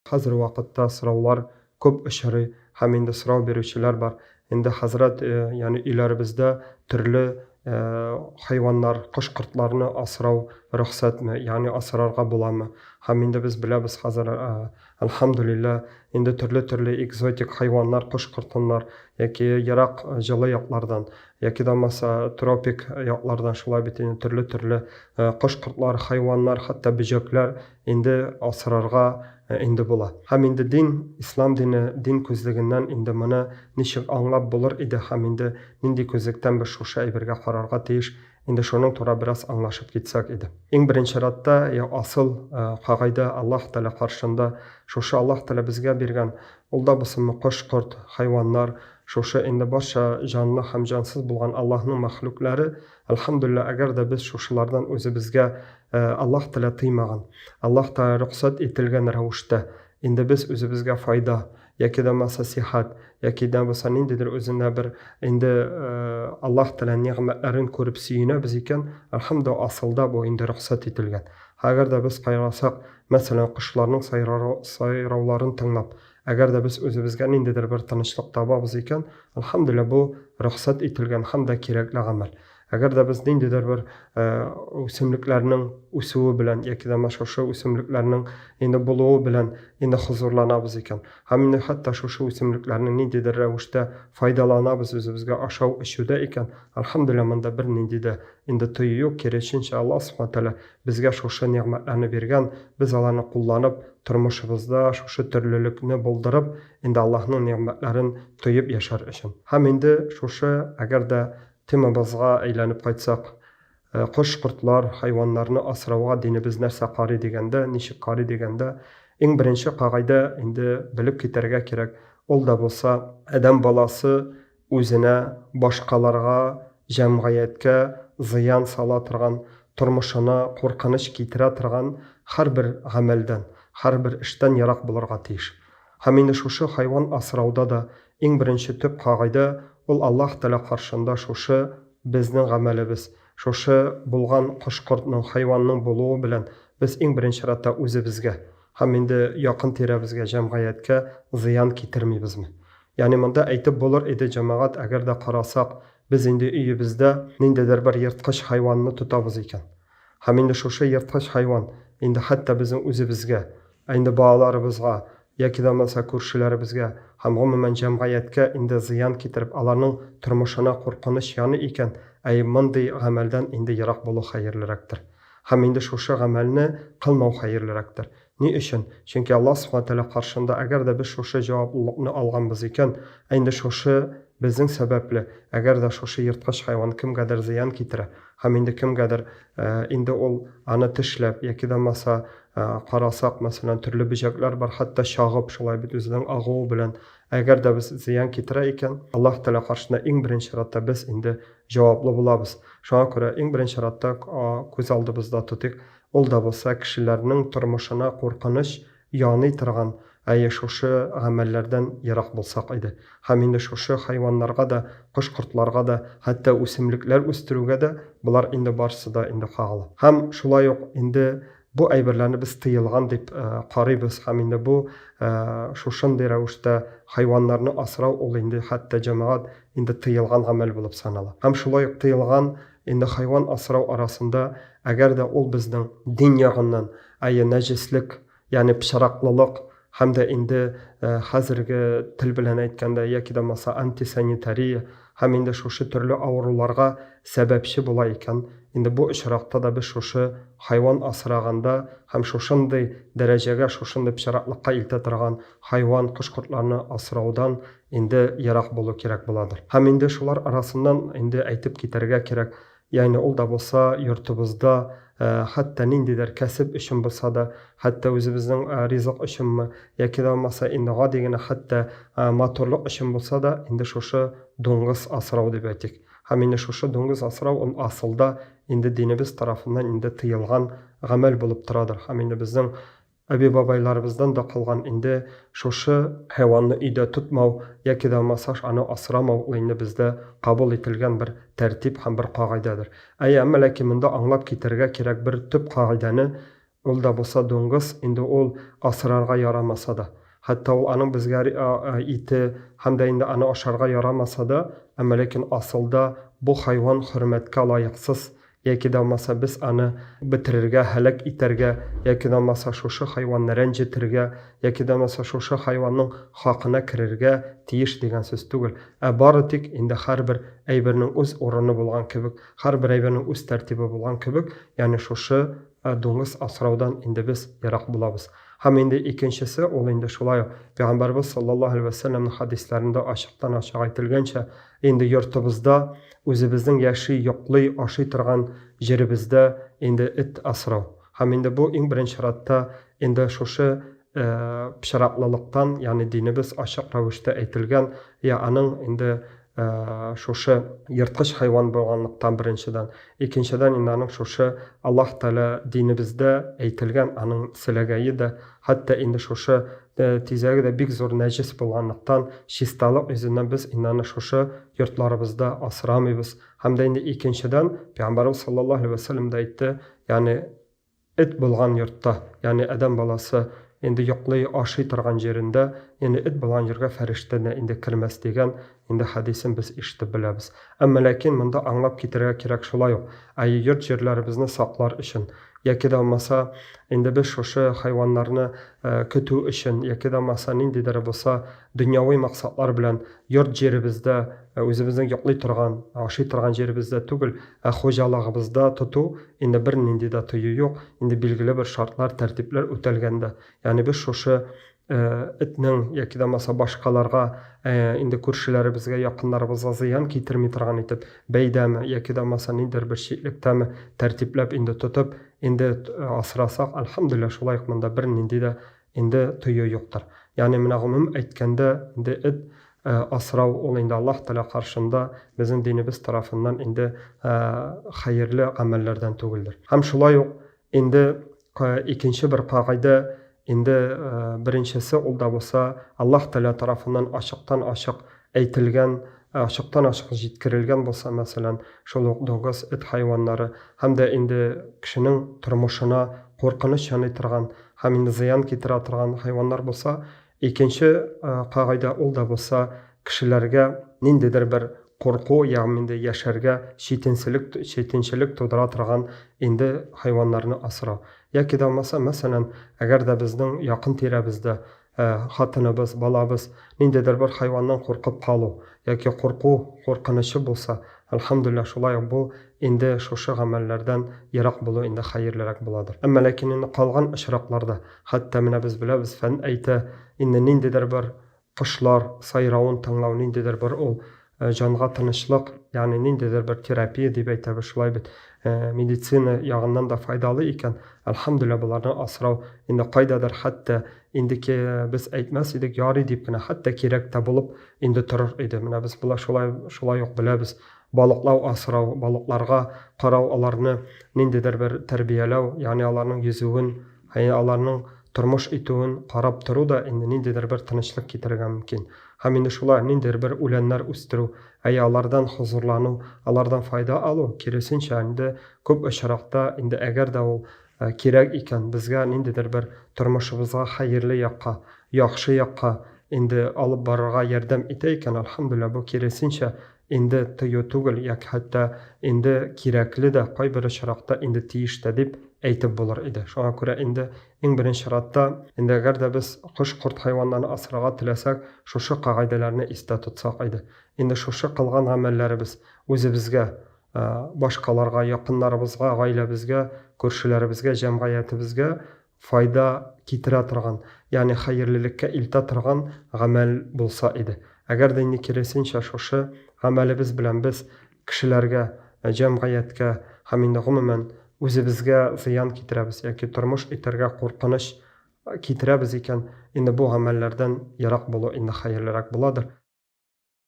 Hozir vaqtda so'rovlar ko'p uchraydi, ham endi so'rov beruvchilar bor. Endi hazrat, ya'ni uylarimizda turli hayvonlar, qush-qurtlarni asrov ruxsatmi, ya'ni asrarga bo'ladimi? Ham endi biz bilamiz hozir, alhamdulillah, endi turli ekzotik hayvonlar, qush-qurtinlar yoki yiroq jala yoqlardan yoki bo'lmasa tropik yoqlardan shular bilan turli qush-qurtlar, hayvonlar, hatto bijoqlar endi asrarga endi bo'la. Ham endi islom dini, din ko'zligidan endi mana nishik anglab bo'lar edi, ham endi nindi ko'zlikdan biz shu aybirga qarorga tegish, endi shuning to'g'ri biroz anglashib ketsak edi. Eng birinchi ratda asl qoida Alloh taolo qarshында shu Alloh taolo bizga bergan ulda bo'lsin qush-qurt, hayvonlar, shu endi barcha jonli ham jonsiz bo'lgan Allohning maxluqlari, alhamdulillah, agarda biz shulardan o'zimizga Alloh taolo tiymagan, Alloh taolo ruxsat etilgan ravishda endi biz o'zimizga foyda yoki bo'lmasa sihat yoki bo'lmasa nindidir o'zina bir endi Alloh taolo ne'matlarini ko'rib suyunamiz ekan, alhamdulillah, aslida bu endi ruxsat etilgan. Agarda biz qarasak, masalan, qushlarning sayrovlarini tinglab, agarda biz o'zimizga nindidir bir tinchlik topamiz ekan, alhamdulillah, bu ruxsat etilgan hamda kerakli amal. Agarda biz nindidir bir o'simliklarning o'suvi bilan yoki bo'lmasa shu o'simliklarning endi bo'luvi bilan endi huzurlanamiz ekan, ham endi hatto shu o'simliklarning nindidir ravishda foydalanamiz o'zimizga oshov ishida ekan, alhamdulillah, menda bir nindida endi to'yi yo'q, keraksincha Alloh subhanahu taolo bizga shu ne'matlarni bergan, biz ularni qo'llanib turmushimizda shu turlilikni bo'ldirib, endi Allohning ne'matlarini to'yib yashar uchun. Ham endi shu agarda temamizga aylanib qaytsak, qush-qurtlar, hayvonlarni asravga dinimiz narsa qari deganda, nishik qari deganda, eng birinchi qoida endi bilib ketarga kerak. Ol da bo'lsa, odam bolasi o'zina, boshqalarga, jamiyatga ziyon sola turgan, turmushini qo'rqinish keltira turgan har bir amaldan, har bir ishdan yiroq bo'lirga tegish. Ham endi shu hayvon asravda da eng birinchi tub qoida ol Alloh taolo qarshında shu bizning amalimiz, shu bo'lgan qush-qurtning, hayvonning bo'luvi bilan biz eng birinchi ratda o'zimizga, ham endi yaqin terabizga, jamiyatga ziyon keltirmaymizmi? Ya'ni bunda aytib bo'lar edi jamoat, agarda qarasak, biz endi uyimizda nindidir bir yirtqich hayvonni tutamiz ekan. Ham endi shu yirtqich hayvon endi hatto bizning o'zimizga, endi bolalarimizga yoki bo'lmasa ko'rshilarimizga, ham umuman jamiyatga endi ziyon keltirib, ularning turmushini qo'rqinish yoni ekan, bunday amaldan endi yiroq bo'lish xayrliroqdir. Ham endi shu amalni qilmoq xayrliroqdir. Ni uchun? Chunki Alloh subhanahu taolo qarshında agarda biz shu javoblikni olganmiz ekan, endi shu bizning sababli, agarda shu yirtqich hayvon kimgadir ziyon keltira, ham endi kimgadir endi ol ani tishlab yoki bo'lmasa qarasak, masalan, turli bijoqlar bor, hatto shog'ib shulay o'zining og'uvi bilan agarda biz ziyon keltira ekan, Alloh taolo qarshida eng birinchi ratda biz endi javobli bo'lamiz. Shunga ko'ra eng birinchi ratda ko'z oldimizda tutik, ol da bo'lsa kishilarning turmushini qo'rqinish yoni turgan shu amallardan yiroq bo'lsak edi. Ham endi shu hayvonlarga da, qush-qurtlarga da, hatto o'simliklar o'stiruvga da bular endi borsida endi qog'li. Ham shulay yo'q, endi bu ayblarni biz tiyilgan deb qaraymiz. Ham endi bu shunday ravishda hayvonlarni asrov ol endi hatto jamoat endi tiyilgan amal bo'lib sanaladi. Ham shulay tiyilgan endi hayvon asrov orasida agarda ol bizning din yog'idan najislik, ya'ni pishiroqlilik hamda endi hozirgi til bilan aytganda yoki bo'lmasa antisanitariya, ham endi shu turli avrularga sababchi bo'lar ekan, endi bu ishroqda da biz shu hayvon asraganda ham shunday darajaga, shunday pishiroqlikqa ilta turgan hayvon, qush-qurtlarni asrovdan endi yiroq bo'lish kerak bo'ladir. Ham endi shular orasidan endi aytib ketarga kerak, ya'ni ol da bo'lsa yurtimizda hatto nindidir kasb ishim bo'lsa da, hatto o'zimizning rizq ishimmi yoki bo'lmasa endi degani hatto motorliq ishim bo'lsa da, endi shu do'ngiz asrov deb aytdik. Ham endi shu do'ngiz asrov aslida endi dinimiz tarafidan endi tiyilgan amal bo'lib turadir. Ham endi bizning abi-bobaylarimizdan da qolgan endi shu hayvonni uyda tutmov yoki bo'lmasa ani asramov endi bizda qabul etilgan bir tartib ham bir qoidadir. Ammo lekin bunda anglab ketarga kerak bir tub qoidani ул да булса дуңгыз, инде ул асрарга ярамаса да, хәтта ул аның безгә ите һәм дә инде аны ашарга ярамаса да, әмма ләкин асылда бу хайван хөрмәткә лаяксыз, яки да булмаса без аны бетерергә, һәлак итәргә, яки да булмаса шушы хайванны рәнҗетергә, яки да булмаса шушы хайванның хакына керергә тиеш дигән сүз түгел. Бары тик инде һәрбер әйбернең үз урыны булган кебек, һәрбер әйбернең үз тәртибе булган кебек, ягъни шушы дуңгыз асраудан инде без ярак булабыз. Һәм инде икенчесе ул инде шулай Пәйгамбәрбез саллаллаһу алейһи ва сәлләмнең хадисләрендә ачыктан-ачык әйтелгәнчә, инде йортыбызда үзебезнең яши, йоклый, ашый торган җиребездә инде эт асрау. Һәм инде бу иң беренче чиратта инде шушы пычраклылыктан, ягъни динебез ачык рәвештә әйтелгән, аның инде шушы йырткыч хайван булганлыктан беренчедән, икенчедән инде аның шушы Аллаһ Тәгалә динебездә әйтелгән аның селәгәе дә, хәтта инде шушы тизәге дә бик зур нәҗес булганлыктан, чисталык йөзеннән без инде аны шушы йортларыбызда асрамыйбыз. Һәм дә инде икенчедән Пәйгамбәрбез саллаллаһу алейһи ва сәлләм дә әйтте, ягъни эт булган йортта, ягъни адәм баласы инде йоклый, ашый торган җирендә, ягъни эт булган җиргә фәрештә дә инде кирмәс дигән инде хәдисен без ишетеп беләбез. Әмма ләкин монда аңлап китәргә кирәк шулай ук. Йорт җирләребезне саклар өчен, яки да булмаса инде без шушы хайваннарны көтү өчен, яки да булмаса ниндидер булса дөньяви максатлар белән йорт җиребездә үзебезнең йоклый торган, ашый торган җиребездә түгел, хуҗалыгыбызда тоту инде бер нинди дә тыю юк, инде билгеле бер шартлар, тәртипләр үтәлгәндә. Ягъни без шушы этнең яки да булмаса башкаларга инде күршеләребезгә, якыннарыбызга зыян китерми торган итеп бәйдәме, яки да булмаса ниндидер бер чиклектәме тәртипләп инде тотып, инде асрасак, альхамдулилlah, шулай ук монда бер нинди дә инде тыю юктыр. Ягъни менә гомум әйткәндә, инде эт асрау ул инде Аллаһ Тәгалә каршында безнең динебез тарафыннан инде хәерле гамәлләрдән түгелдер. Һәм шулай ук инде икенче бер кагыйдә, инде беренчесе ул да булса Аллаһ Тәгалә тарафыннан ачыктан-ачык әйтелгән, ачыктан-ачык җиткерелгән булса, мәсәлән, шул ук дуңгыз, эт хайваннары, һәм дә инде кешенең тормышына куркыныч яный торган һәм инде зыян китерә торган хайваннар булса, икенче кагыйдә ул да булса кешеләргә ниндидер бер курку, ягъни инде яшәргә читенчелек тудыра торган инде хайваннарны асрау. Яки да булмаса, мәсәлән, әгәр дә безнең якын тирәбездә хатыныбыз, балабыз ниндидер бер хайваннан куркып калу, яки куркынычы булса, альхамдулилlah, шулай ук бу инде шушы гамәлләрдән ерак булу инде хәерлерәк буладыр. Әмма ләкин инде калган очракларда, хәтта менә без беләбез, фән әйтә, инде ниндидер бер кошлар сайравын тыңлау, ниндидер бер ул җанга тынычлык, ягъни ниндидер бер терапия дип әйтәбез, шулай бит медицина ягыннан да файдалы икән. Альхамдулилlah, буларны асрау инде кайдадыр хәтта инде без әйтмәс идек, ярый дип кенә, хәтта кирәк тә булып инде торыр иде. Менә без шулай ук беләбез. Балыклау асрау, балыкларга карау, аларны ниндидер бер тәрбияләү, ягъни аларның йөзүен, аларның тормыш итүен карап тору да инде ниндидер бер тынычлык китерергә мөмкин. Һәм инде шулай ниндидер бер үләннәр үстерү, алардан хозурлану, алардан файда алу, киресенчә инде күп очракта инде әгәр дә ул кирәк икән, безгә ниндидер бер тормышыбызга хәерле якка, яхшы якка инде алып барырга ярдәм итә икән, альхамдулилlah, бу киресенчә инде тыю түгел, яки хәтта инде кирәкле дә, кайбер очракта инде тиештә дип әйтеп булыр иде. Шуңа күрә инде иң беренче чиратта, инде әгәр дә без кош-корт хайваннарны асрарга теләсәк, шушы кагыйдәләрне истә тотсак иде. Инде шушы кылган гамәлләребез үзебезгә, башкаларга, якыннарыбызга, гаиләбезгә, күршеләребезгә, җәмгыятебезгә файда китерә торган, ягъни хәерлелеккә илтә торган гамәл булса иде. Әгәр дә инде киресенчә шушы гамәлебез белән без кешеләргә, җәмгыятькә һәм инде гомумән үзебезгә зыян китерәбез, яки тормыш итәргә куркыныч китерәбез икән, инде бу гамәлләрдән ерак булу инде хәерлерәк буладыр.